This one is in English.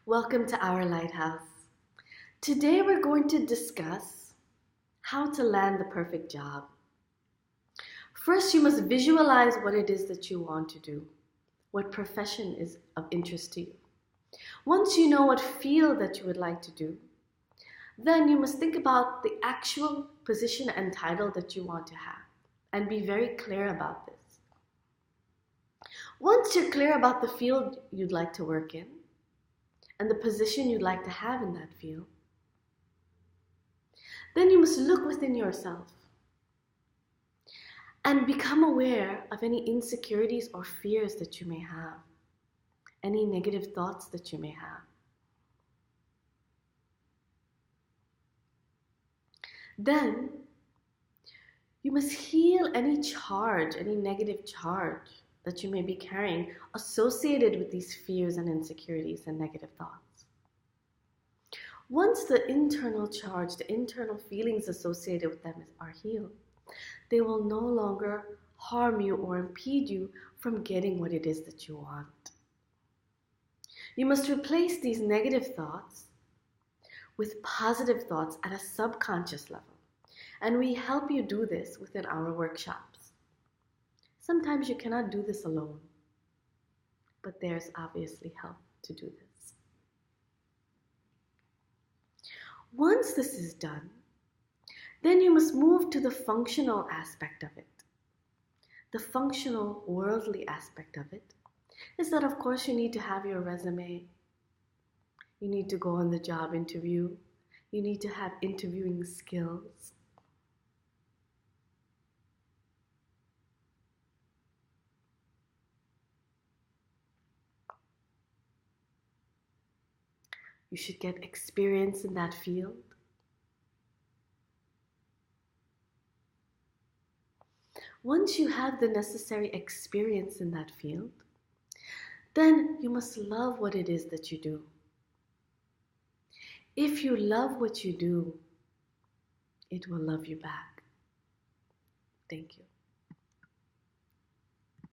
Welcome to our lighthouse. Today we're going to discuss how to land the perfect job. First, you must visualize what it is that you want to do, what profession is of interest to you. Once you know what field that you would like to do, then you must think about the actual position and title that you want to have and be very clear about this. Once you're clear about the field you'd like to work in, and the position you'd like to have in that field, then you must look within yourself and become aware of any insecurities or fears that you may have, any negative thoughts that you may have. Then you must heal any charge, any negative charge that you may be carrying associated with these fears and insecurities and negative thoughts. Once the internal charge, the internal feelings associated with them are healed, they will no longer harm you or impede you from getting what it is that you want. You must replace these negative thoughts with positive thoughts at a subconscious level, and we help you do this within our workshops. Sometimes you cannot do this alone, but there's obviously help to do this. Once this is done, then you must move to the functional aspect of it. The functional, worldly aspect of it is that, of course, you need to have your resume. You need to go on the job interview. You need to have interviewing skills. You should get experience in that field. Once you have the necessary experience in that field, then you must love what it is that you do. If you love what you do, it will love you back. Thank you.